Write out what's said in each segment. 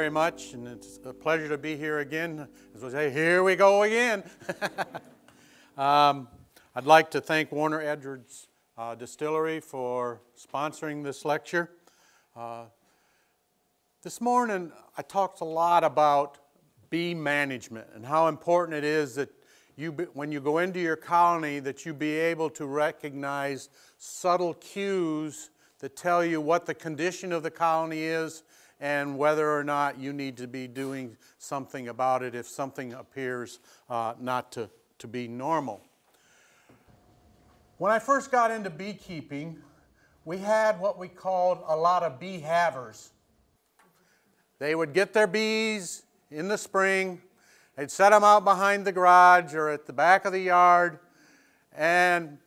very much, and it's a pleasure to be here again. As we say, here we go again. I'd like to thank Warner Edwards Distillery for sponsoring this lecture. This morning I talked a lot about bee management and how important it is that when you go into your colony that you be able to recognize subtle cues that tell you what the condition of the colony is and whether or not you need to be doing something about it if something appears not to be normal. When I first got into beekeeping, we had what we called a lot of bee havers. They would get their bees in the spring, they'd set them out behind the garage or at the back of the yard and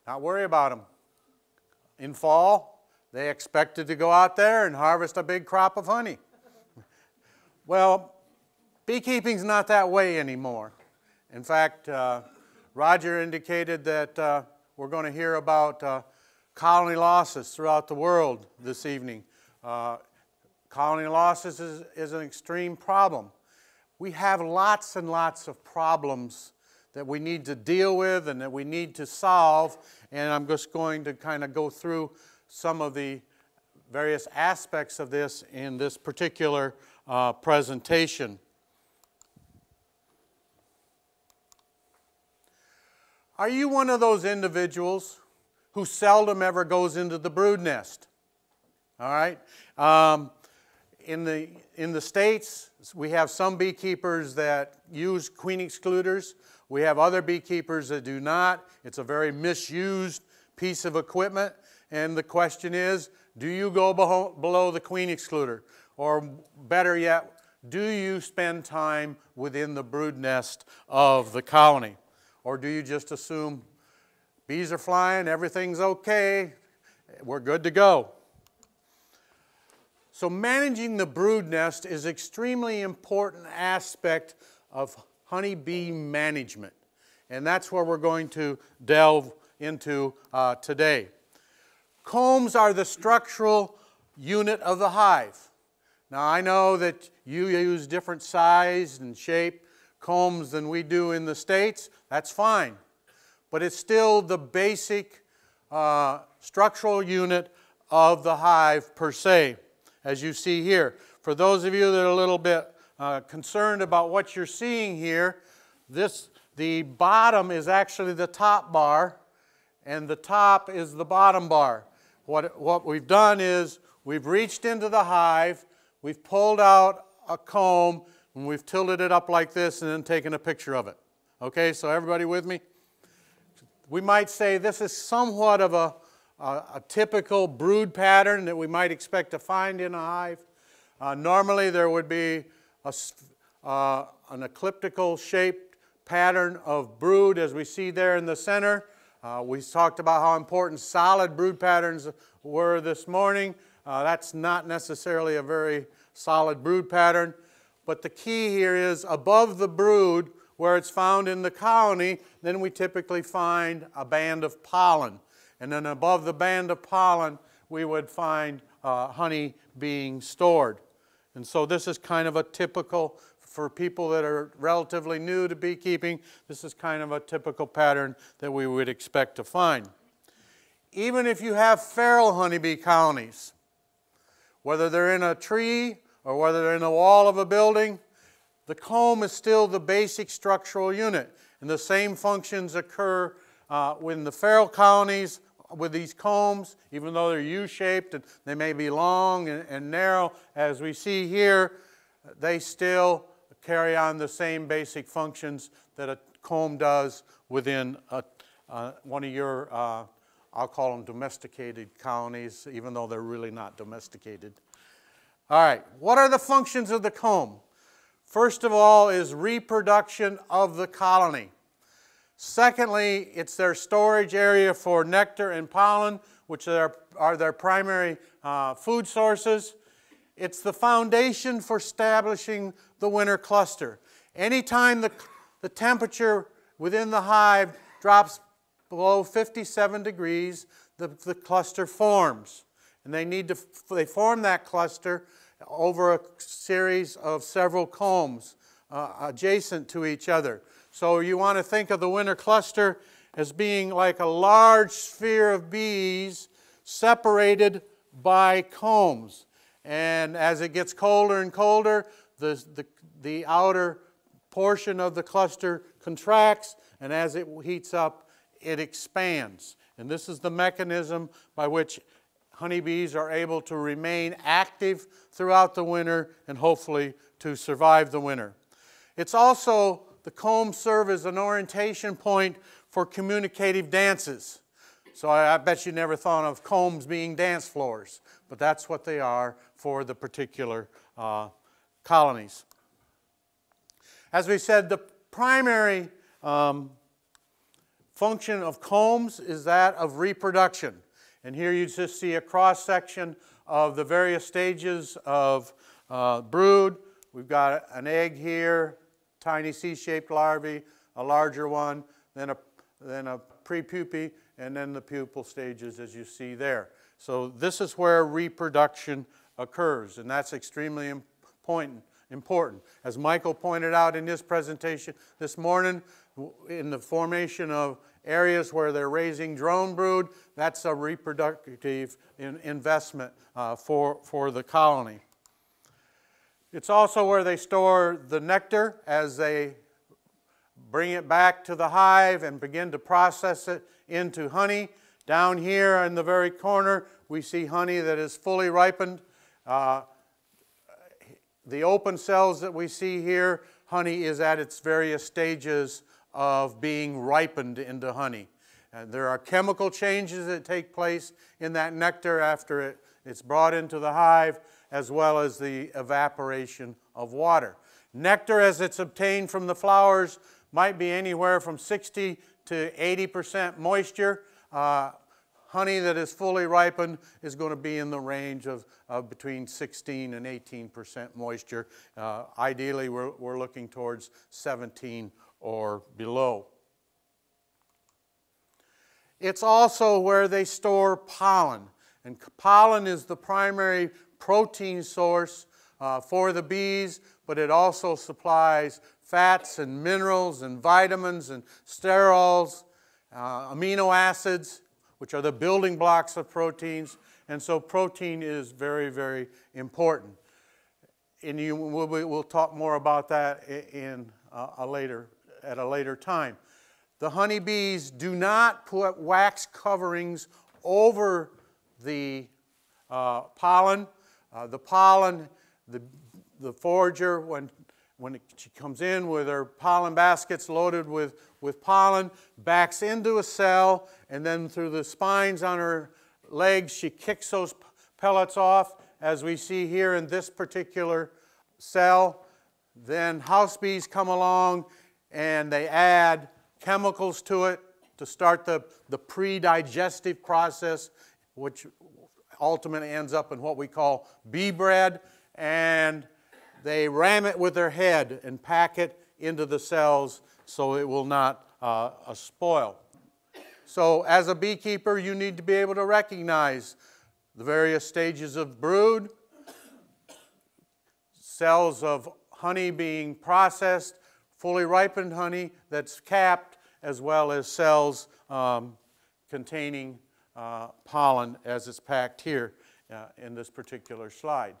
not worry about them. In fall, they expected to go out there and harvest a big crop of honey. Well, beekeeping's not that way anymore. In fact, Roger indicated that we're going to hear about colony losses throughout the world this evening. Colony losses is an extreme problem. We have lots and lots of problems that we need to deal with and that we need to solve, and I'm just going to kind of go through some of the various aspects of this in this particular presentation. Are you one of those individuals who seldom ever goes into the brood nest? All right. In the States, we have some beekeepers that use queen excluders. We have other beekeepers that do not. It's a very misused piece of equipment. And the question is, do you go below the queen excluder? Or better yet, do you spend time within the brood nest of the colony? Or do you just assume bees are flying, everything's okay, we're good to go? So managing the brood nest is an extremely important aspect of honeybee management. And that's where we're going to delve into today. Combs are the structural unit of the hive. Now I know that you use different size and shape combs than we do in the States. That's fine. But it's still the basic structural unit of the hive per se, as you see here. For those of you that are a little bit concerned about what you're seeing here, the bottom is actually the top bar and the top is the bottom bar. What we've done is we've reached into the hive, we've pulled out a comb, and we've tilted it up like this and then taken a picture of it. Okay, so everybody with me? We might say this is somewhat of a typical brood pattern that we might expect to find in a hive. Normally there would be an elliptical shaped pattern of brood as we see there in the center. We talked about how important solid brood patterns were this morning. That's not necessarily a very solid brood pattern, but the key here is above the brood where it's found in the colony, then we typically find a band of pollen. And then above the band of pollen, we would find honey being stored. And so this is kind of a typical, for people that are relatively new to beekeeping, this is kind of a typical pattern that we would expect to find. Even if you have feral honeybee colonies, whether they're in a tree or whether they're in the wall of a building, the comb is still the basic structural unit. And the same functions occur in the feral colonies with these combs, even though they're U-shaped and they may be long and narrow, as we see here, they still carry on the same basic functions that a comb does within one of your, I'll call them domesticated colonies, even though they're really not domesticated. All right, what are the functions of the comb? First of all is reproduction of the colony. Secondly, it's their storage area for nectar and pollen, which are their primary food sources. It's the foundation for establishing the winter cluster. Anytime the temperature within the hive drops below 57 degrees, the cluster forms. And they form that cluster over a series of several combs adjacent to each other. So you want to think of the winter cluster as being like a large sphere of bees separated by combs. And as it gets colder and colder, the outer portion of the cluster contracts, and as it heats up, it expands. And this is the mechanism by which honeybees are able to remain active throughout the winter and hopefully to survive the winter. It's also, the combs serve as an orientation point for communicative dances. So I bet you never thought of combs being dance floors, but that's what they are for the particular colonies. As we said, the primary function of combs is that of reproduction. And here you just see a cross-section of the various stages of brood. We've got an egg here, tiny C-shaped larvae, a larger one, then a pre-pupae, and then the pupal stages as you see there. So this is where reproduction occurs, and that's extremely important. As Michael pointed out in his presentation this morning, in the formation of areas where they're raising drone brood, that's a reproductive investment for the colony. It's also where they store the nectar as they bring it back to the hive and begin to process it into honey. Down here in the very corner, we see honey that is fully ripened. The open cells that we see here, honey is at its various stages of being ripened into honey. There are chemical changes that take place in that nectar after it's brought into the hive, as well as the evaporation of water. Nectar, as it's obtained from the flowers, might be anywhere from 60 to 80% moisture. Honey that is fully ripened is going to be in the range of between 16 and 18% moisture. Ideally, we're looking towards 17 or below. It's also where they store pollen. And pollen is the primary protein source for the bees, but it also supplies fats and minerals and vitamins and sterols, amino acids, which are the building blocks of proteins. And so protein is very, very important. And we'll talk more about that at a later time. The honeybees do not put wax coverings over the pollen. The forager, when she comes in with her pollen baskets loaded with pollen, backs into a cell, and then through the spines on her legs, she kicks those pellets off, as we see here in this particular cell. Then house bees come along and they add chemicals to it to start the pre-digestive process, which ultimately ends up in what we call bee bread, and they ram it with their head and pack it into the cells so it will not spoil. So as a beekeeper, you need to be able to recognize the various stages of brood, cells of honey being processed, fully ripened honey that's capped, as well as cells containing pollen as it's packed here in this particular slide.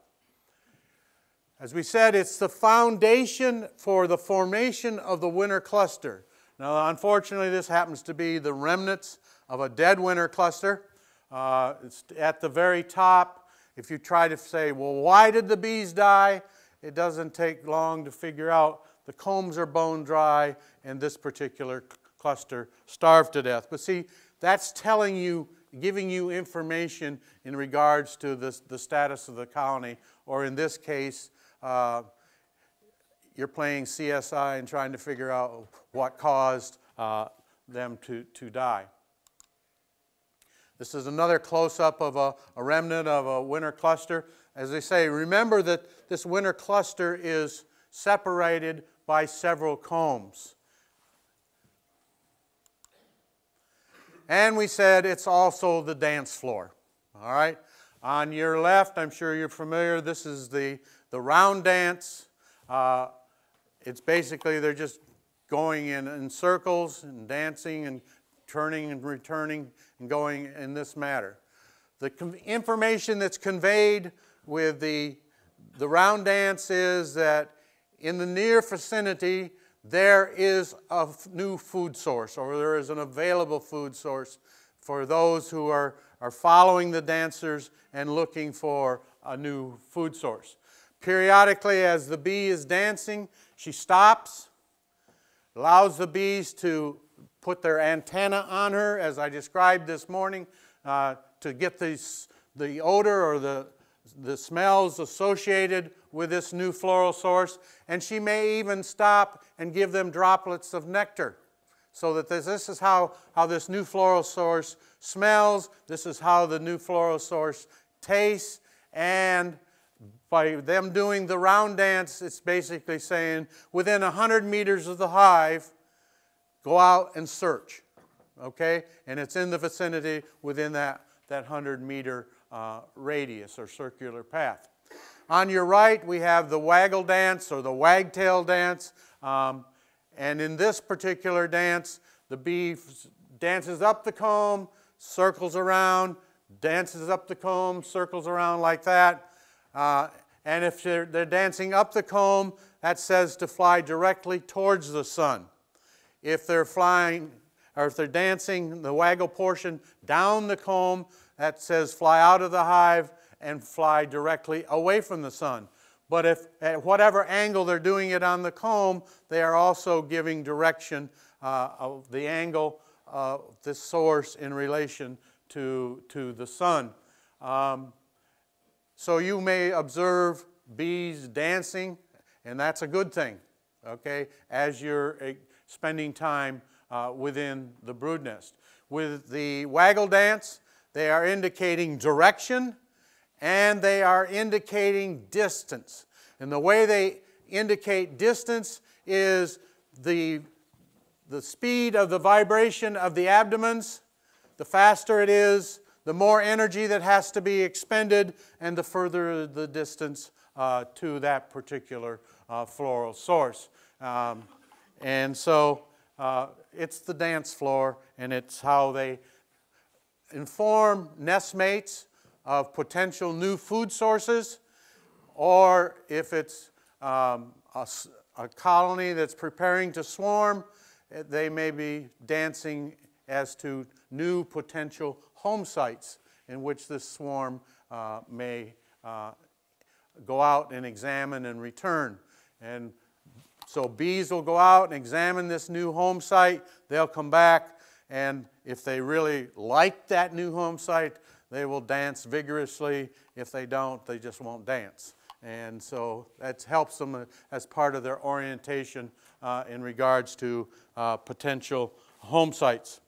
As we said, it's the foundation for the formation of the winter cluster. Now, unfortunately, this happens to be the remnants of a dead winter cluster. It's at the very top. If you try to say, well, why did the bees die? It doesn't take long to figure out. The combs are bone dry, and this particular cluster starved to death. But see, that's telling you, giving you information in regards to the status of the colony, or in this case, you're playing CSI and trying to figure out what caused them to die. This is another close-up of a remnant of a winter cluster. As I say, remember that this winter cluster is separated by several combs. And we said it's also the dance floor. All right? On your left, I'm sure you're familiar, this is the round dance. It's basically they're just going in circles and dancing and turning and returning and going in this matter. The information that's conveyed with the round dance is that in the near vicinity there is a new food source, or there is an available food source for those who are following the dancers and looking for a new food source. Periodically, as the bee is dancing, she stops, allows the bees to put their antenna on her, as I described this morning, to get the odor or the smells associated with this new floral source. And she may even stop and give them droplets of nectar, so that this is how this new floral source smells, this is how the new floral source tastes, and by them doing the round dance, it's basically saying within 100 meters of the hive, go out and search, okay? And it's in the vicinity within that 100-meter radius or circular path. On your right, we have the waggle dance or the wagtail dance. And in this particular dance, the bee dances up the comb, circles around, dances up the comb, circles around like that. And if they're dancing up the comb, that says to fly directly towards the sun. If they're flying, or if they're dancing the waggle portion down the comb, that says fly out of the hive and fly directly away from the sun. But if at whatever angle they're doing it on the comb, they are also giving direction of the angle of this source in relation to the sun. So you may observe bees dancing, and that's a good thing, okay, as you're spending time within the brood nest. With the waggle dance, they are indicating direction and they are indicating distance. And the way they indicate distance is the speed of the vibration of the abdomens. The faster it is, the more energy that has to be expended, and the further the distance to that particular floral source. And so it's the dance floor, and it's how they inform nest mates of potential new food sources, or if it's a colony that's preparing to swarm, they may be dancing as to new potential home sites in which this swarm may go out and examine and return. And so bees will go out and examine this new home site. They'll come back, and if they really like that new home site, they will dance vigorously. If they don't, they just won't dance. And so that helps them as part of their orientation in regards to potential home sites.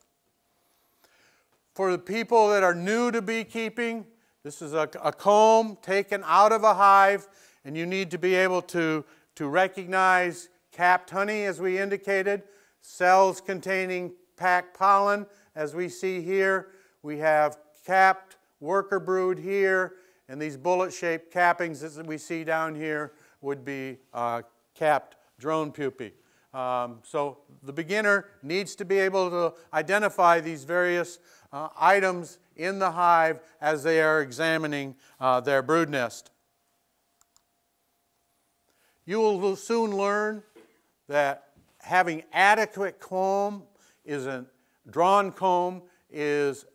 For the people that are new to beekeeping, this is a comb taken out of a hive, and you need to be able to recognize capped honey, as we indicated, cells containing packed pollen, as we see here. We have capped worker brood here, and these bullet-shaped cappings that we see down here would be capped drone pupae. So the beginner needs to be able to identify these various items in the hive as they are examining their brood nest. You will soon learn that having adequate comb drawn comb is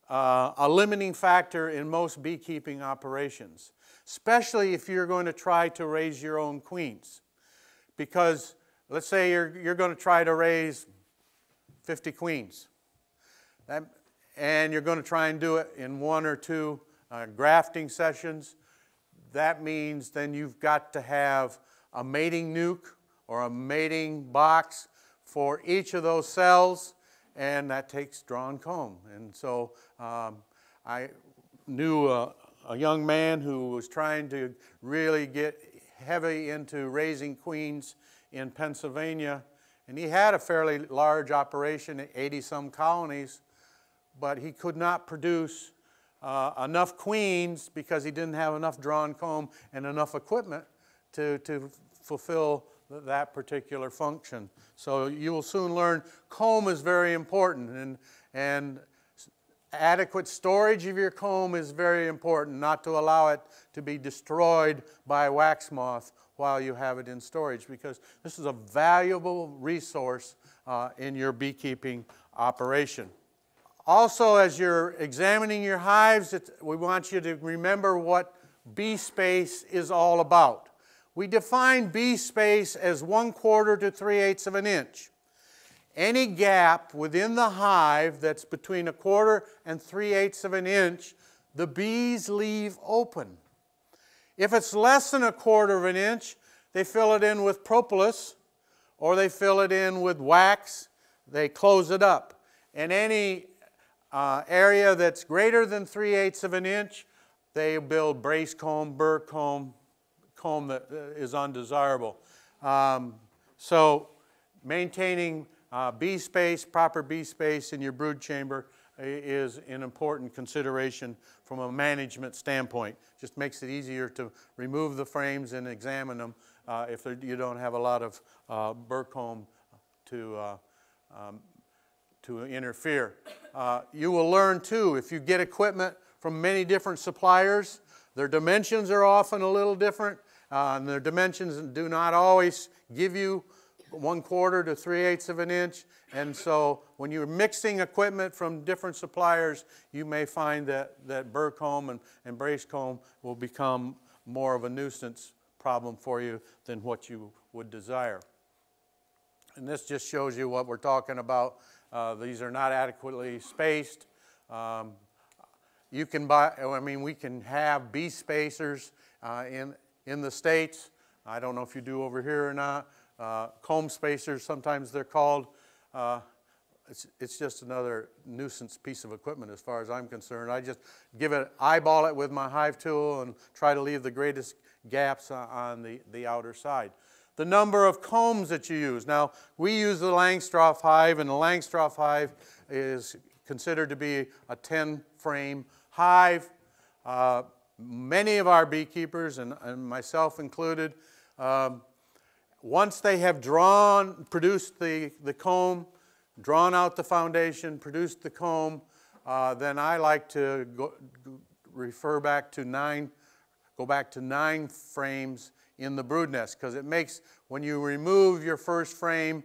a limiting factor in most beekeeping operations, especially if you're going to try to raise your own queens. Because let's say you're going to try to raise 50 queens, and you're going to try and do it in 1 or 2 grafting sessions. That means then you've got to have a mating nuke or a mating box for each of those cells, and that takes drawn comb. And so I knew a young man who was trying to really get heavy into raising queens in Pennsylvania, and he had a fairly large operation, 80-some colonies, but he could not produce enough queens because he didn't have enough drawn comb and enough equipment to fulfill that particular function. So you will soon learn comb is very important, and adequate storage of your comb is very important, not to allow it to be destroyed by a wax moth while you have it in storage, because this is a valuable resource in your beekeeping operation. Also, as you're examining your hives, we want you to remember what bee space is all about. We define bee space as 1/4 to 3/8 of an inch. Any gap within the hive that's between 1/4 and 3/8 of an inch, the bees leave open. If it's less than 1/4 of an inch, they fill it in with propolis, or they fill it in with wax. They close it up. And any area that's greater than 3/8 of an inch, they build brace comb, burr comb, comb that is undesirable. So maintaining bee space, proper bee space in your brood chamber is an important consideration from a management standpoint. Just makes it easier to remove the frames and examine them if you don't have a lot of burr comb to interfere. You will learn too, if you get equipment from many different suppliers, their dimensions are often a little different, and their dimensions do not always give you 1/4 to 3/8 of an inch, and so when you're mixing equipment from different suppliers, you may find that burr comb and brace comb will become more of a nuisance problem for you than what you would desire. And this just shows you what we're talking about. These are not adequately spaced. You can buy, I mean, we can have bee spacers in the States. I don't know if you do over here or not. Comb spacers, sometimes they're called. It's just another nuisance piece of equipment as far as I'm concerned. I just eyeball it with my hive tool and try to leave the greatest gaps on the outer side. The number of combs that you use. Now, we use the Langstroth hive, and the Langstroth hive is considered to be a 10-frame hive. Many of our beekeepers, and myself included, once they have produced the comb, drawn out the foundation, produced the comb, then I like to go back to 9 frames in the brood nest, because it makes, when you remove your first frame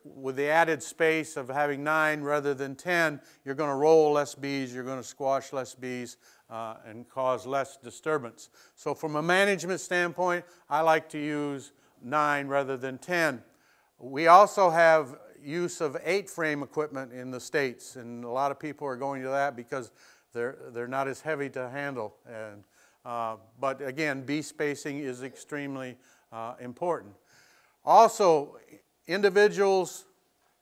with the added space of having 9 rather than 10, you're going to roll less bees, you're going to squash less bees, and cause less disturbance. So from a management standpoint, I like to use 9 rather than 10. We also have use of 8-frame equipment in the States, and a lot of people are going to that because they're not as heavy to handle. But again, bee spacing is extremely important. Also, individuals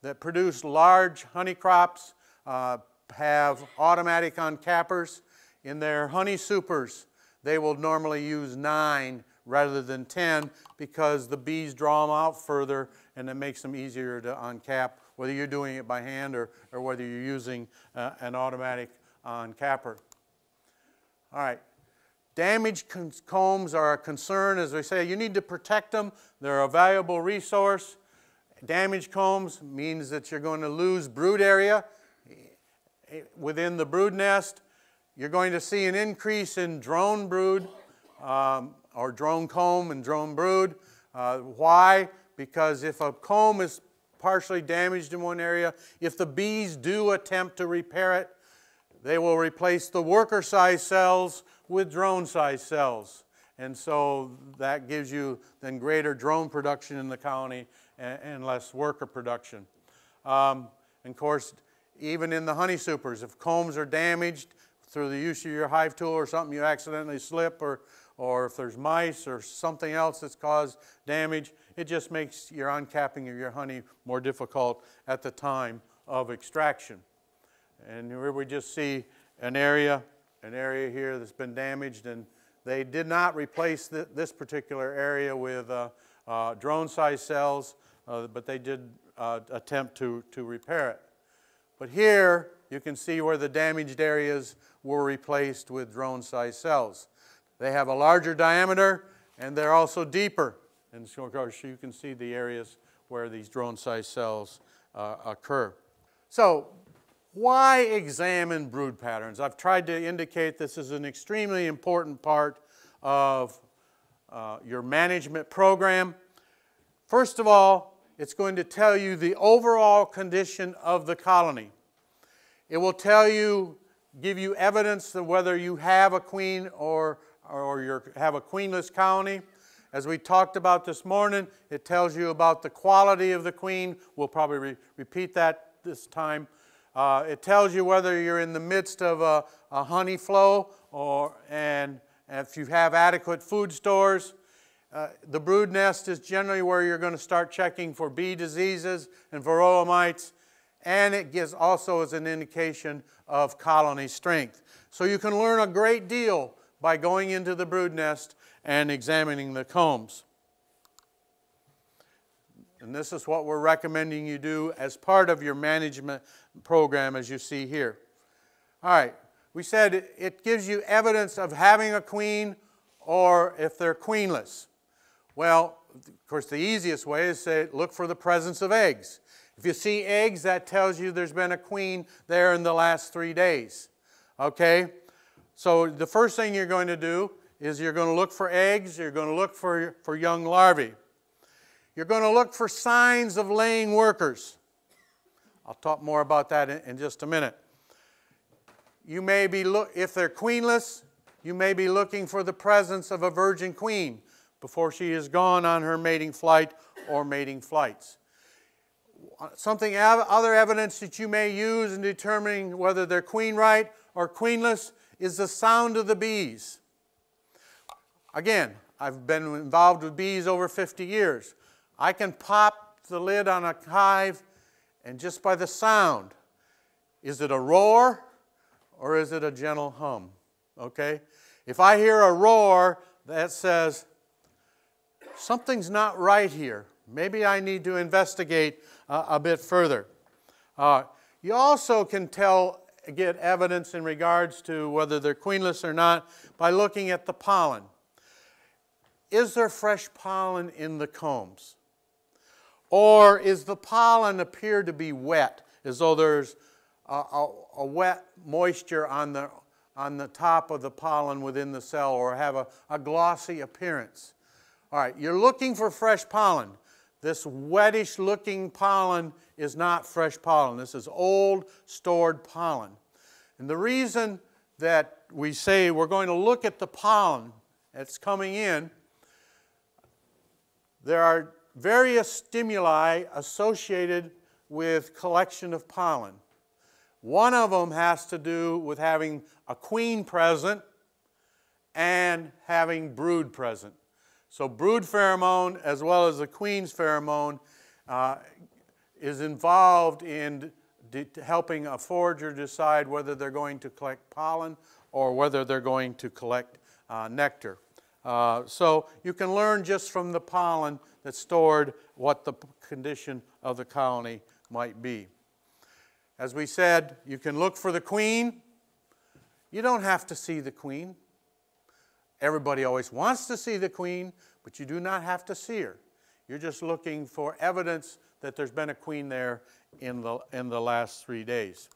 that produce large honey crops have automatic uncappers. In their honey supers, they will normally use 9 rather than 10 because the bees draw them out further, and it makes them easier to uncap, whether you're doing it by hand or whether you're using an automatic uncapper. All right. Damaged combs are a concern. As we say, you need to protect them. They're a valuable resource. Damaged combs means that you're going to lose brood area within the brood nest. You're going to see an increase in drone brood, or drone comb and drone brood. Why? Because if a comb is partially damaged in one area, if the bees do attempt to repair it, they will replace the worker-size cells with drone-size cells. And so that gives you then greater drone production in the colony and less worker production. And of course, even in the honey supers, if combs are damaged through the use of your hive tool or something, you accidentally slip, or if there's mice or something else that's caused damage, it just makes your uncapping of your honey more difficult at the time of extraction. And here we just see an area here that's been damaged, and they did not replace this particular area with drone-sized cells, but they did attempt to repair it. But here you can see where the damaged areas were replaced with drone-sized cells. They have a larger diameter and they're also deeper. And so of course you can see the areas where these drone-sized cells occur. So why examine brood patterns? I've tried to indicate this is an extremely important part of your management program. First of all, it's going to tell you the overall condition of the colony. It will tell you, give you evidence of whether you have a queen or you have a queenless colony. As we talked about this morning, it tells you about the quality of the queen. We'll probably repeat that this time. It tells you whether you're in the midst of a honey flow and if you have adequate food stores. The brood nest is generally where you're going to start checking for bee diseases and Varroa mites, and it gives also as an indication of colony strength. So you can learn a great deal by going into the brood nest and examining the combs. And this is what we're recommending you do as part of your management program, as you see here. All right, we said it gives you evidence of having a queen or if they're queenless. Well, of course, the easiest way is to say, look for the presence of eggs. If you see eggs, that tells you there's been a queen there in the last 3 days. Okay? So the first thing you're going to do is you're going to look for eggs, you're going to look for young larvae. You're going to look for signs of laying workers. I'll talk more about that in just a minute. You may be, if they're queenless, you may be looking for the presence of a virgin queen before she is gone on her mating flight or mating flights. Other evidence that you may use in determining whether they're queen right or queenless is the sound of the bees. Again, I've been involved with bees over 50 years. I can pop the lid on a hive and just by the sound, is it a roar or is it a gentle hum? Okay? If I hear a roar, that says something's not right here. Maybe I need to investigate a bit further. You also can get evidence in regards to whether they're queenless or not by looking at the pollen. Is there fresh pollen in the combs? Or is the pollen appear to be wet, as though there's a wet moisture on the top of the pollen within the cell, or have a glossy appearance? All right, you're looking for fresh pollen. This wettish looking pollen is not fresh pollen. This is old stored pollen. And the reason that we say we're going to look at the pollen that's coming in, there are various stimuli associated with collection of pollen. One of them has to do with having a queen present and having brood present. So brood pheromone as well as the queen's pheromone is involved in helping a forager decide whether they're going to collect pollen or whether they're going to collect nectar. So you can learn just from the pollen that's stored what the condition of the colony might be. As we said, you can look for the queen. You don't have to see the queen. Everybody always wants to see the queen, but you do not have to see her. You're just looking for evidence that there's been a queen there in the last 3 days.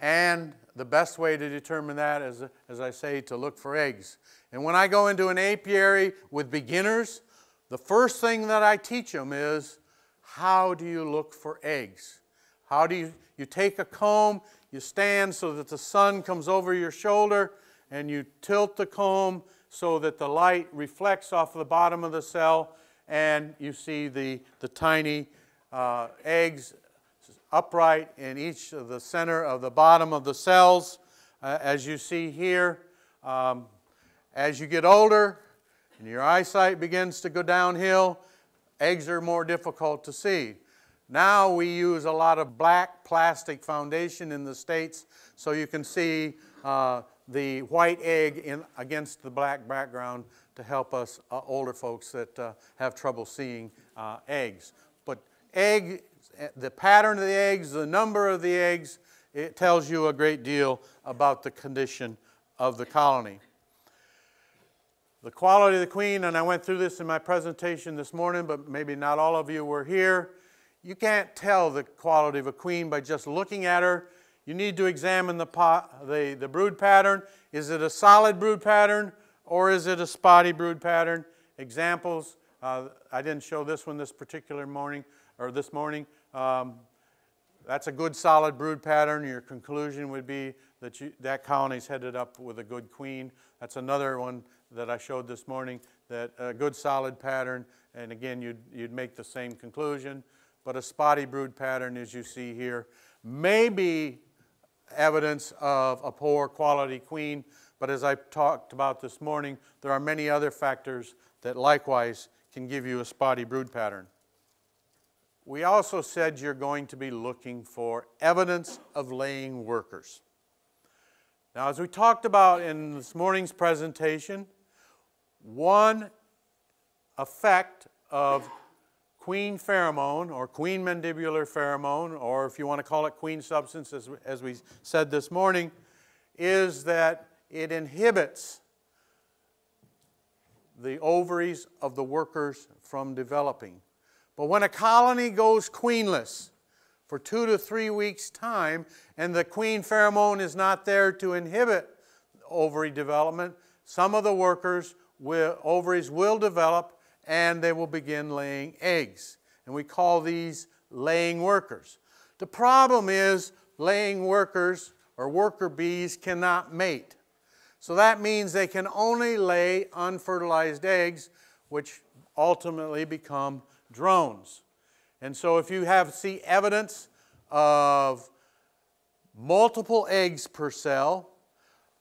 And the best way to determine that is, as I say, to look for eggs. And when I go into an apiary with beginners, the first thing that I teach them is, how do you look for eggs? How do you take a comb, you stand so that the sun comes over your shoulder, and you tilt the comb so that the light reflects off the bottom of the cell, and you see the tiny eggs upright in each of the center of the bottom of the cells, as you see here. As you get older and your eyesight begins to go downhill, eggs are more difficult to see. Now we use a lot of black plastic foundation in the States, so you can see the white egg against the black background to help us older folks that have trouble seeing eggs. But egg, the pattern of the eggs, the number of the eggs, it tells you a great deal about the condition of the colony. The quality of the queen, and I went through this in my presentation this morning, but maybe not all of you were here. You can't tell the quality of a queen by just looking at her. You need to examine the brood pattern. Is it a solid brood pattern or is it a spotty brood pattern? Examples, I didn't show this one this particular morning, or this morning. That's a good solid brood pattern. Your conclusion would be that that colony's headed up with a good queen. That's another one that I showed this morning, that a good solid pattern, and again, you'd make the same conclusion. But a spotty brood pattern, as you see here, may be evidence of a poor quality queen, but as I talked about this morning, there are many other factors that likewise can give you a spotty brood pattern. We also said you're going to be looking for evidence of laying workers. Now, as we talked about in this morning's presentation, one effect of queen pheromone or queen mandibular pheromone, or if you want to call it queen substance, as we said this morning, is that it inhibits the ovaries of the workers from developing. But when a colony goes queenless for 2 to 3 weeks' time and the queen pheromone is not there to inhibit ovary development, some of the workers' ovaries will develop and they will begin laying eggs. And we call these laying workers. The problem is laying workers or worker bees cannot mate. So that means they can only lay unfertilized eggs, which ultimately become drones. And so if you see evidence of multiple eggs per cell,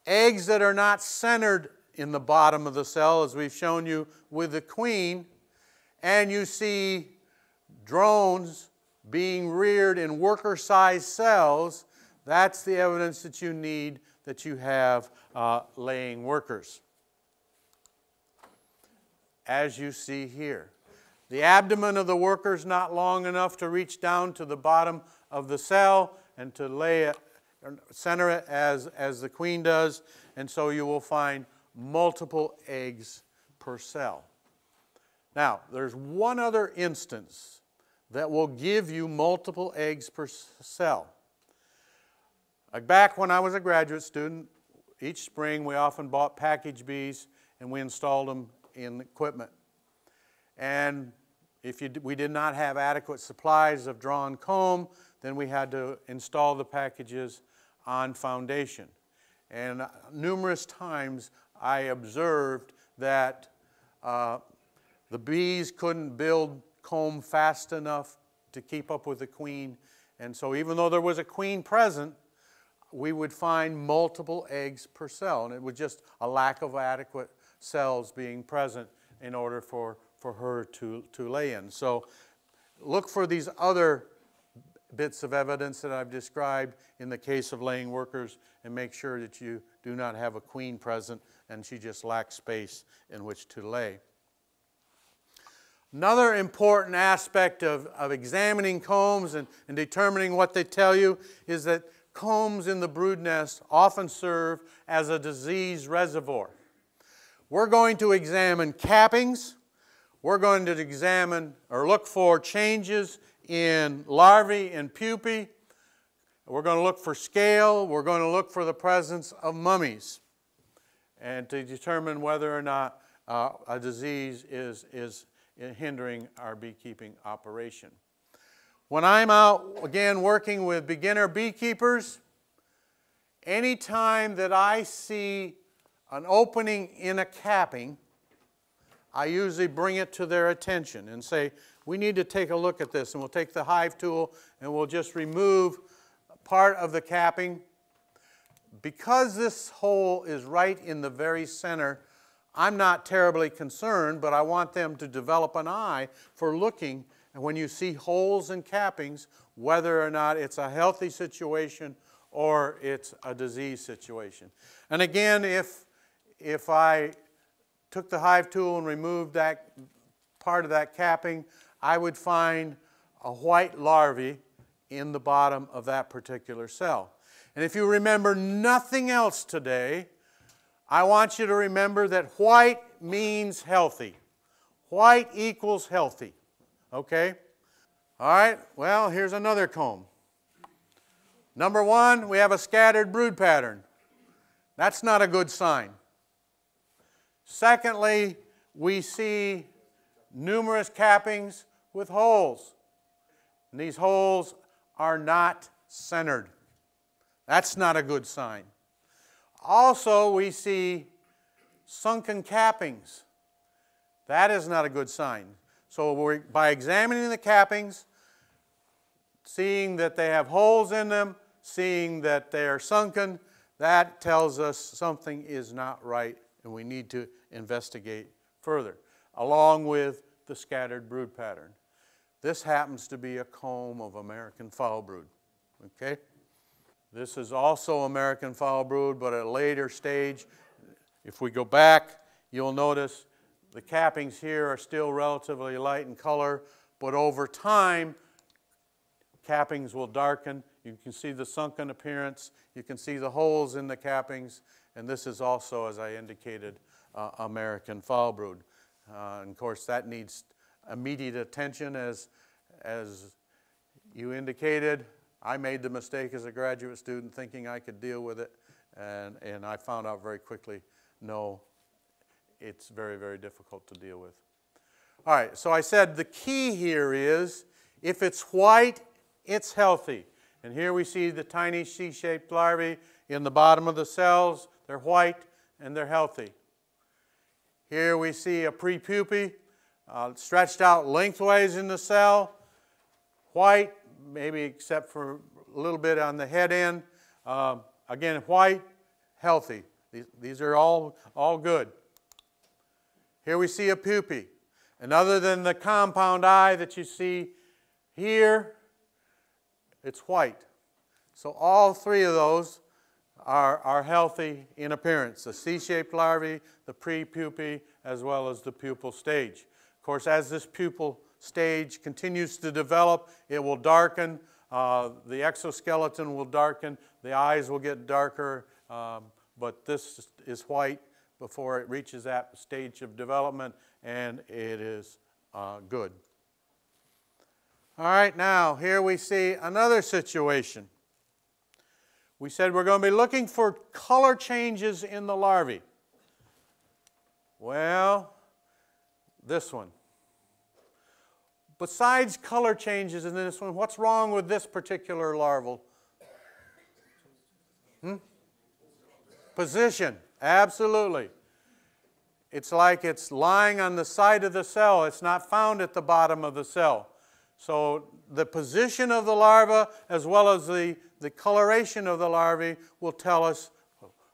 eggs that are not centered in the bottom of the cell, as we've shown you with the queen, and you see drones being reared in worker-sized cells, that's the evidence that you need that you have laying workers. As you see here, the abdomen of the worker is not long enough to reach down to the bottom of the cell and to lay it, center it as the queen does, and so you will find multiple eggs per cell. Now, there's one other instance that will give you multiple eggs per cell. Like back when I was a graduate student, each spring we often bought package bees and we installed them in equipment. And if we did not have adequate supplies of drawn comb, then we had to install the packages on foundation. And numerous times I observed that the bees couldn't build comb fast enough to keep up with the queen. And so even though there was a queen present, we would find multiple eggs per cell. And it was just a lack of adequate cells being present in order for her to lay in. So look for these other bits of evidence that I've described in the case of laying workers and make sure that you do not have a queen present and she just lacks space in which to lay. Another important aspect of examining combs and determining what they tell you is that combs in the brood nest often serve as a disease reservoir. We're going to examine cappings. We're going to examine or look for changes in larvae and pupae. We're going to look for scale. We're going to look for the presence of mummies and to determine whether or not a disease is hindering our beekeeping operation. When I'm out, again, working with beginner beekeepers, anytime that I see an opening in a capping, I usually bring it to their attention and say, we need to take a look at this. And we'll take the hive tool and we'll just remove part of the capping. Because this hole is right in the very center, I'm not terribly concerned, but I want them to develop an eye for looking, and when you see holes in cappings, whether or not it's a healthy situation or it's a disease situation. And again, if I took the hive tool and removed that part of that capping, I would find a white larvae in the bottom of that particular cell. And if you remember nothing else today, I want you to remember that white means healthy. White equals healthy. Okay? All right, well, here's another comb. Number one, we have a scattered brood pattern. That's not a good sign. Secondly, we see numerous cappings with holes. And these holes are not centered. That's not a good sign. Also, we see sunken cappings. That is not a good sign. So by examining the cappings, seeing that they have holes in them, seeing that they are sunken, that tells us something is not right and we need to investigate further, along with the scattered brood pattern. This happens to be a comb of American foul brood. Okay? This is also American foul brood, but at a later stage. If we go back, you'll notice the cappings here are still relatively light in color, but over time, cappings will darken. You can see the sunken appearance. You can see the holes in the cappings. And this is also, as I indicated, American foul brood. And of course, that needs immediate attention, as you indicated. I made the mistake as a graduate student thinking I could deal with it, and I found out very quickly, no, it's very, very difficult to deal with. All right, so I said the key here is, if it's white, it's healthy. And here we see the tiny C-shaped larvae in the bottom of the cells. They're white and they're healthy. Here we see a pre-pupae stretched out lengthways in the cell, white, maybe except for a little bit on the head end. Again, white, healthy. These are all good. Here we see a pupae. And other than the compound eye that you see here, it's white. So all three of those are healthy in appearance. The C-shaped larvae, the pre-pupae, as well as the pupal stage. Of course, as this pupal stage continues to develop, it will darken. The exoskeleton will darken. The eyes will get darker. But this is white before it reaches that stage of development, and it is good. All right, now here we see another situation. We said we're going to be looking for color changes in the larvae. Well, this one. Besides color changes in this one, what's wrong with this particular larval? Position, absolutely. It's like it's lying on the side of the cell. It's not found at the bottom of the cell. So the position of the larva as well as the coloration of the larvae will tell us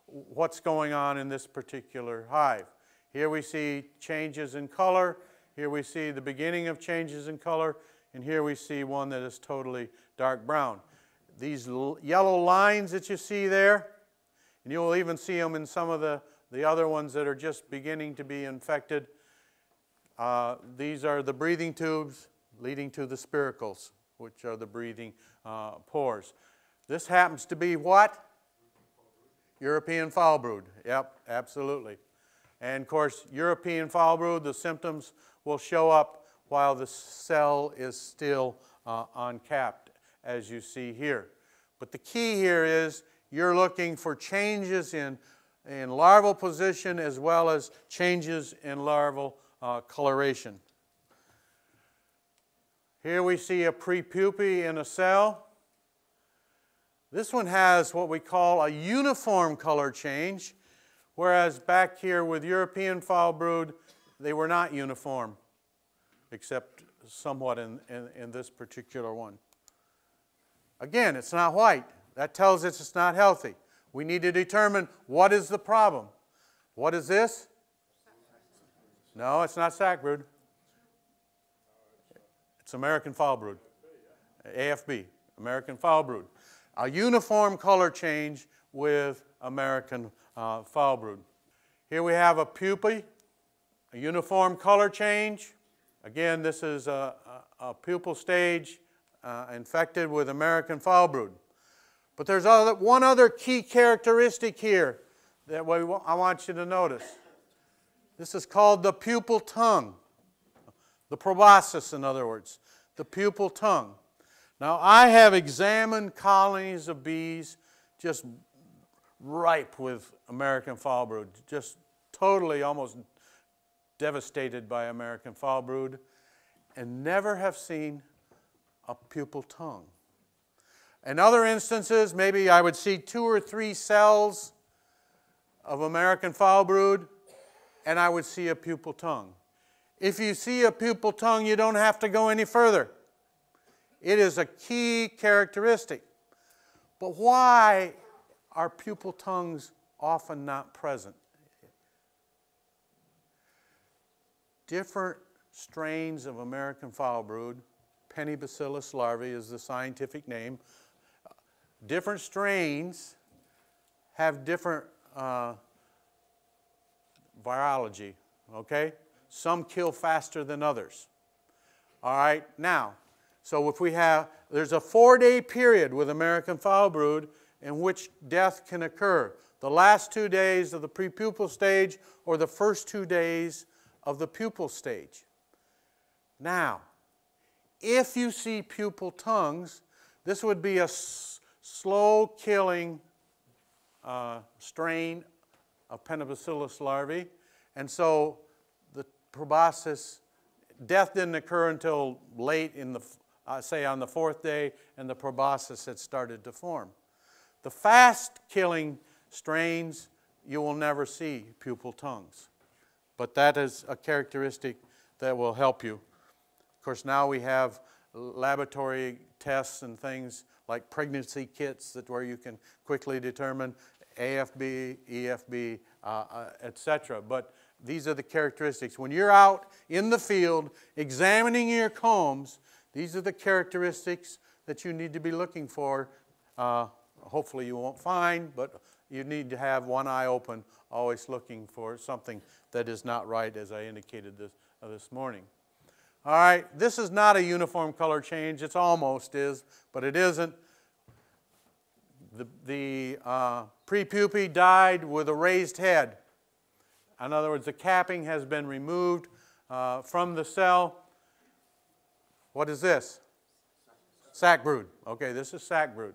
what's going on in this particular hive. Here we see changes in color. Here we see the beginning of changes in color. And here we see one that is totally dark brown. These yellow lines that you see there, and you'll even see them in some of the other ones that are just beginning to be infected. These are the breathing tubes leading to the spiracles, which are the breathing pores. This happens to be what? European foul brood. Yep, absolutely. And of course, European foul brood, the symptoms will show up while the cell is still uncapped, as you see here. But the key here is you're looking for changes in larval position as well as changes in larval coloration. Here we see a pre-pupae in a cell. This one has what we call a uniform color change, whereas back here with European foul brood, they were not uniform, except somewhat in this particular one. Again, it's not white. That tells us it's not healthy. We need to determine what is the problem. What is this? No, it's not sac brood. It's American foul brood. AFB, American foul brood. A uniform color change with American foul brood. Here we have a pupae, a uniform color change. Again, this is pupal stage infected with American foul brood. But there's one other key characteristic here that I want you to notice. This is called the pupal tongue. The proboscis, in other words. The pupal tongue. Now, I have examined colonies of bees just ripe with American foul brood, just totally almost devastated by American foul brood, and never have seen a pupal tongue. In other instances, maybe I would see 2 or 3 cells of American foul brood, and I would see a pupal tongue. If you see a pupal tongue, you don't have to go any further. It is a key characteristic. But why are pupal tongues often not present? Different strains of American foul brood, Penibacillus larvae is the scientific name. Different strains have different virology, okay? Some kill faster than others. All right, now, so if we have, there's a 4-day period with American foul brood in which death can occur. The last 2 days of the prepupal stage or the first 2 days of the pupal stage. Now, if you see pupal tongues, this would be a slow-killing strain of Penibacillus larvae, and so the proboscis, death didn't occur until late in the, say on the 4th day, and the proboscis had started to form. The fast-killing strains, you will never see pupal tongues, but that is a characteristic that will help you. Of course, now we have laboratory tests and things like pregnancy kits where you can quickly determine AFB, EFB, etc. But these are the characteristics. When you're out in the field examining your combs, these are the characteristics that you need to be looking for. Hopefully you won't find, but you need to have one eye open, always looking for something that is not right, as I indicated this morning. All right, this is not a uniform color change. It almost is, but it isn't. The prepupae died with a raised head. In other words, the capping has been removed from the cell. What is this? Sac brood. Okay, this is sac brood.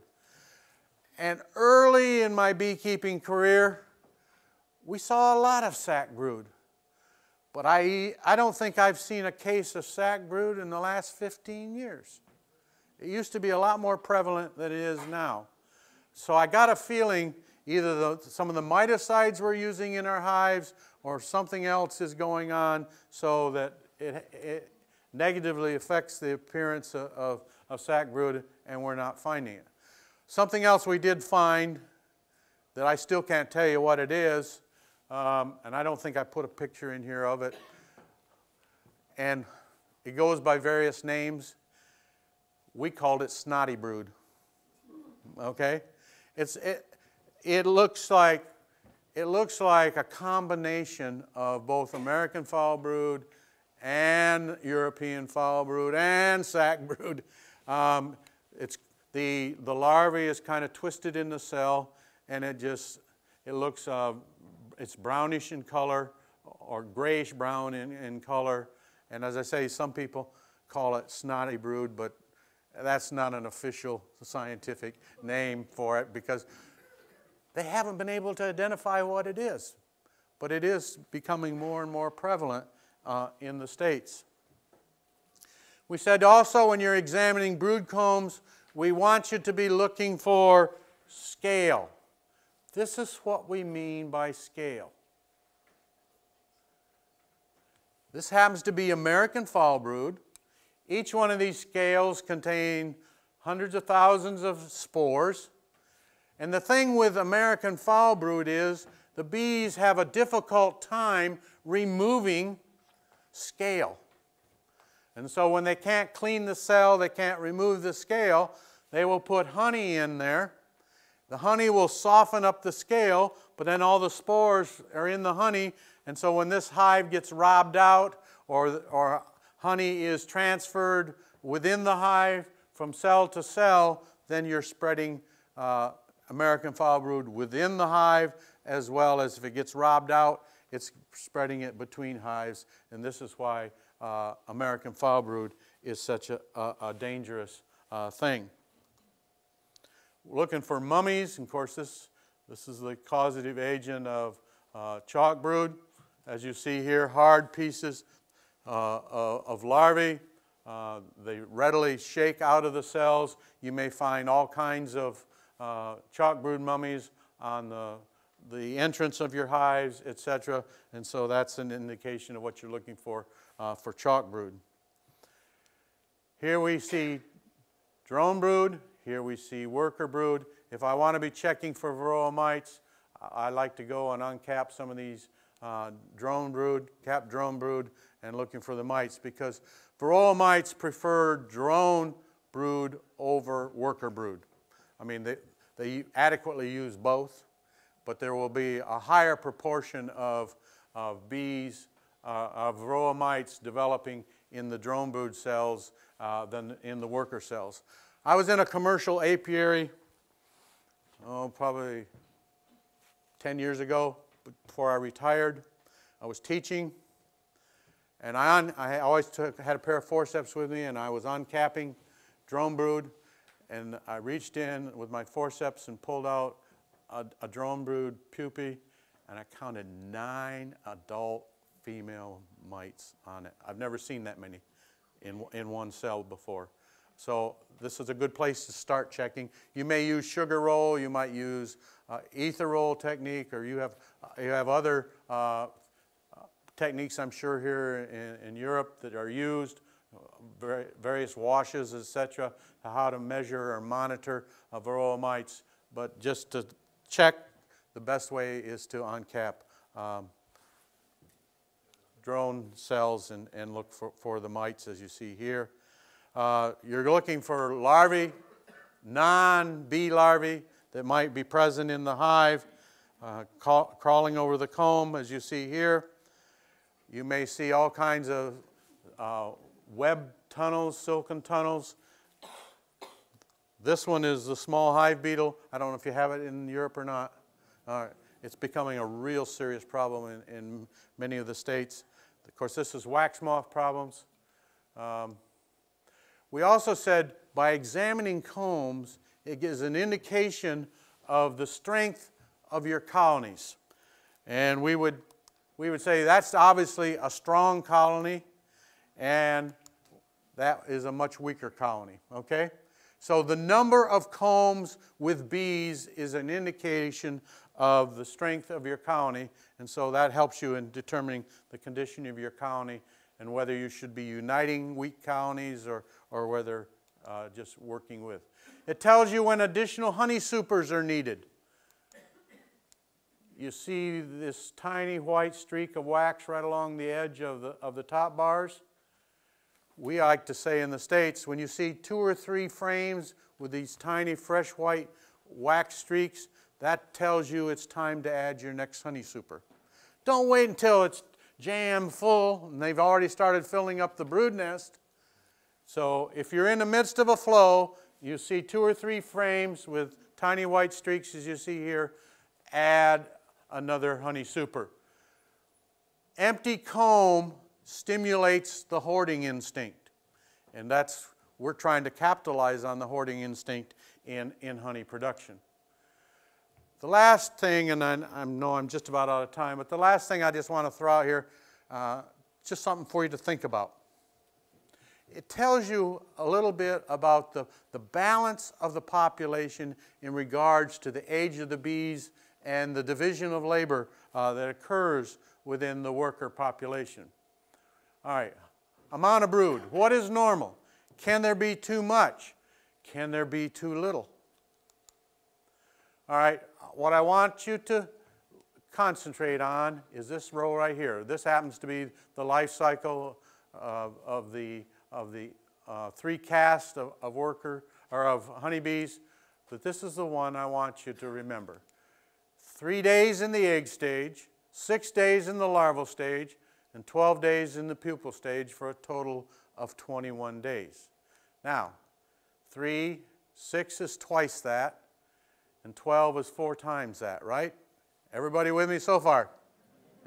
And early in my beekeeping career, we saw a lot of sac brood. But I don't think I've seen a case of sac brood in the last 15 years. It used to be a lot more prevalent than it is now. So I got a feeling either some of the miticides we're using in our hives or something else is going on so that it negatively affects the appearance of sac brood, and we're not finding it. Something else we did find that I still can't tell you what it is, and I don't think I put a picture in here of it, and it goes by various names. We called it snotty brood. Okay, it looks like a combination of both American foul brood and European foul brood and sac brood. The larvae is kind of twisted in the cell, and it looks it's brownish in color or grayish brown in color. And as I say, some people call it snotty brood, but that's not an official scientific name for it because they haven't been able to identify what it is. But it is becoming more and more prevalent in the States. We said also when you're examining brood combs, we want you to be looking for scale. This is what we mean by scale. This happens to be American foul brood. Each one of these scales contain hundreds of thousands of spores. And the thing with American foul brood is the bees have a difficult time removing scale. And so when they can't clean the cell, they can't remove the scale, they will put honey in there. The honey will soften up the scale, but then all the spores are in the honey, and so when this hive gets robbed out or honey is transferred within the hive from cell to cell, then you're spreading American foul brood within the hive, as well as if it gets robbed out, it's spreading it between hives. And this is why American foul brood is such a dangerous thing. Looking for mummies, and of course this is the causative agent of chalk brood. As you see here, hard pieces of larvae. They readily shake out of the cells. You may find all kinds of chalk brood mummies on the entrance of your hives, etc. And so that's an indication of what you're looking for chalk brood. Here we see drone brood. Here we see worker brood. If I want to be checking for Varroa mites, I like to go and uncap some of these drone brood, cap drone brood, and looking for the mites, because Varroa mites prefer drone brood over worker brood. I mean, they adequately use both, but there will be a higher proportion of bees, of Varroa mites developing in the drone brood cells than in the worker cells. I was in a commercial apiary, probably 10 years ago, before I retired. I was teaching, and I always had a pair of forceps with me, and I was uncapping drone brood, and I reached in with my forceps and pulled out a drone brood pupae, and I counted 9 adult female mites on it. I've never seen that many in one cell before. So this is a good place to start checking. You may use sugar roll, you might use ether roll technique, or you have other techniques, I'm sure, here in Europe that are used, various washes, etc., how to measure or monitor Varroa mites. But just to check, the best way is to uncap drone cells and look for the mites, as you see here. You're looking for larvae, non-bee larvae that might be present in the hive, crawling over the comb, as you see here. You may see all kinds of web tunnels, silken tunnels. This one is the small hive beetle. I don't know if you have it in Europe or not. It's becoming a real serious problem in many of the states. Of course, this is wax moth problems. We also said by examining combs, it gives an indication of the strength of your colonies. And we would say that's obviously a strong colony, and that is a much weaker colony, okay? So the number of combs with bees is an indication of the strength of your colony, and so that helps you in determining the condition of your colony and whether you should be uniting weak colonies or whether just working with. It tells you when additional honey supers are needed. You see this tiny white streak of wax right along the edge of the top bars. We like to say in the States, when you see 2 or 3 frames with these tiny fresh white wax streaks, that tells you it's time to add your next honey super. Don't wait until it's jam full and they've already started filling up the brood nest. So if you're in the midst of a flow, you see 2 or 3 frames with tiny white streaks, as you see here, add another honey super. Empty comb stimulates the hoarding instinct, and we're trying to capitalize on the hoarding instinct in honey production. The last thing, and I know I'm just about out of time, but the last thing I just want to throw out here, just something for you to think about. It tells you a little bit about the balance of the population in regards to the age of the bees and the division of labor that occurs within the worker population. All right, amount of brood. What is normal? Can there be too much? Can there be too little? All right, what I want you to concentrate on is this row right here. This happens to be the life cycle of the 3 castes of worker or of honeybees, but this is the one I want you to remember. 3 days in the egg stage, 6 days in the larval stage, and 12 days in the pupal stage for a total of 21 days. Now, 6 is twice that, and 12 is 4 times that, right? Everybody with me so far?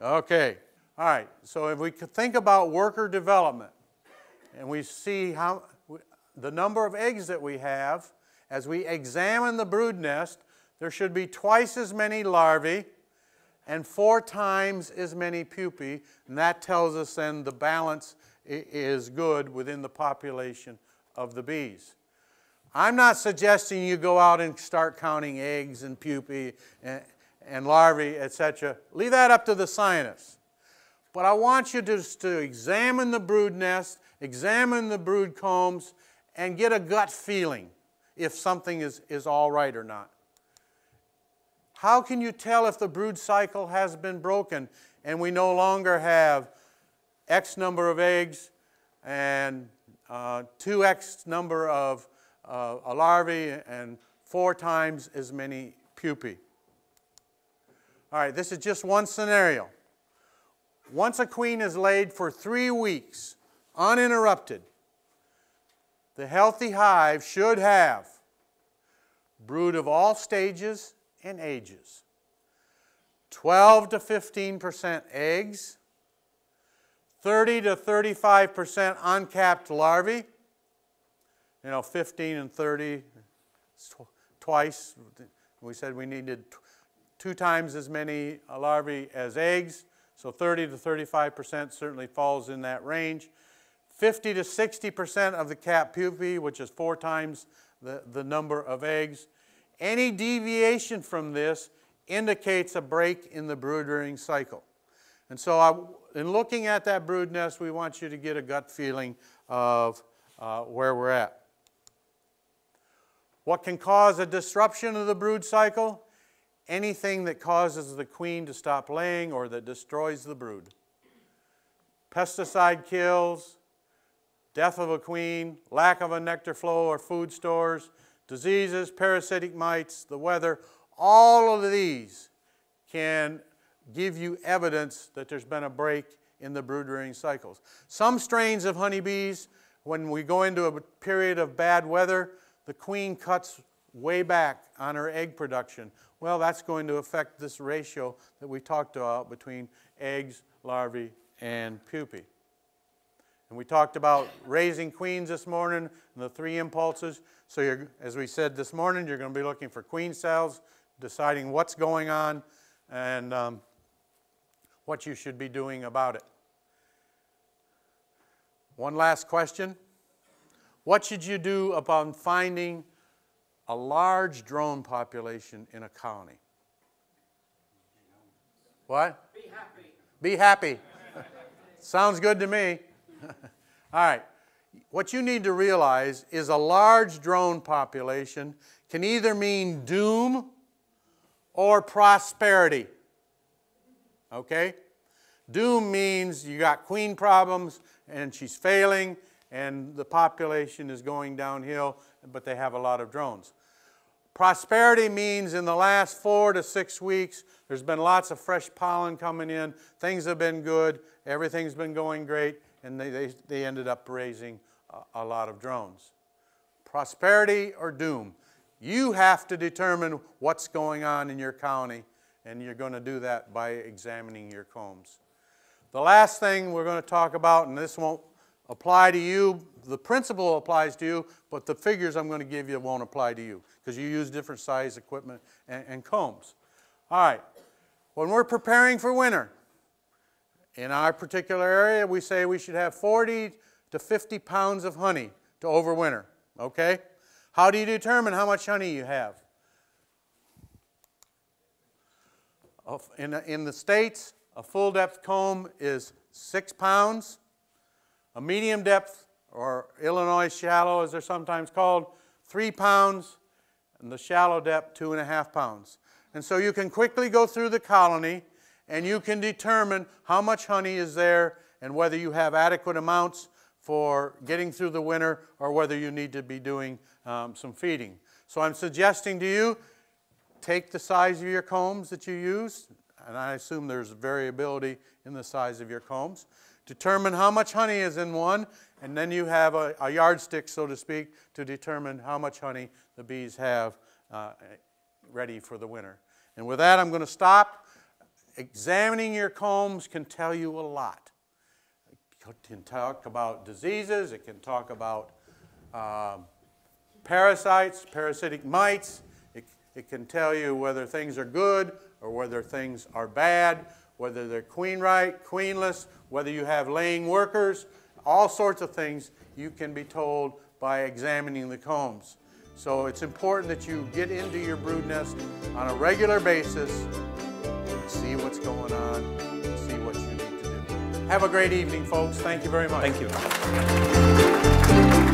Okay. All right, so if we could think about worker development, and we see how the number of eggs that we have, as we examine the brood nest, there should be twice as many larvae and 4 times as many pupae, and that tells us then the balance is good within the population of the bees. I'm not suggesting you go out and start counting eggs and pupae and larvae, etc. Leave that up to the scientists. But I want you to examine the brood nest, examine the brood combs, and get a gut feeling if something is all right or not. How can you tell if the brood cycle has been broken and we no longer have X number of eggs and 2X number of larvae and 4 times as many pupae? All right, this is just one scenario. Once a queen is laid for 3 weeks, uninterrupted, the healthy hive should have brood of all stages and ages, 12 to 15% eggs, 30 to 35% uncapped larvae, 15 and 30, twice. We said we needed 2 times as many larvae as eggs, so 30 to 35% certainly falls in that range. 50 to 60% of the capped pupae, which is 4 times the number of eggs. Any deviation from this indicates a break in the brood rearing cycle. And so in looking at that brood nest, we want you to get a gut feeling of where we're at. What can cause a disruption of the brood cycle? Anything that causes the queen to stop laying or that destroys the brood. Pesticide kills, death of a queen, lack of a nectar flow or food stores, diseases, parasitic mites, the weather, all of these can give you evidence that there's been a break in the brood rearing cycles. Some strains of honeybees, when we go into a period of bad weather, the queen cuts way back on her egg production. Well, that's going to affect this ratio that we talked about between eggs, larvae, and pupae. And we talked about raising queens this morning and the 3 impulses. So as we said this morning, you're going to be looking for queen cells, deciding what's going on and what you should be doing about it. One last question. What should you do upon finding a large drone population in a colony? What? Be happy. Be happy. Sounds good to me. All right. What you need to realize is a large drone population can either mean doom or prosperity. Okay? Doom means you got queen problems and she's failing and the population is going downhill, but they have a lot of drones. Prosperity means in the last 4 to 6 weeks, there's been lots of fresh pollen coming in, things have been good, everything's been going great, and they ended up raising a lot of drones. Prosperity or doom? You have to determine what's going on in your colony, and you're going to do that by examining your combs. The last thing we're going to talk about, and this won't apply to you, the principle applies to you, but the figures I'm going to give you won't apply to you because you use different size equipment and combs. All right, when we're preparing for winter, in our particular area, we say we should have 40 to 50 pounds of honey to overwinter, okay? How do you determine how much honey you have? In the States, a full depth comb is 6 pounds. A medium depth, or Illinois shallow as they're sometimes called, 3 pounds. And the shallow depth, 2.5 pounds. And so you can quickly go through the colony and you can determine how much honey is there and whether you have adequate amounts for getting through the winter or whether you need to be doing some feeding. So I'm suggesting to you, take the size of your combs that you use, and I assume there's variability in the size of your combs. Determine how much honey is in one And then you have a yardstick, so to speak, to determine how much honey the bees have ready for the winter. And with that, I'm going to stop. Examining your combs can tell you a lot. It can talk about diseases. It can talk about parasites, parasitic mites. It can tell you whether things are good or whether things are bad, whether they're queen-right, queenless, whether you have laying workers. All sorts of things you can be told by examining the combs. So it's important that you get into your brood nest on a regular basis and see what's going on and see what you need to do. Have a great evening, folks. Thank you very much. Thank you.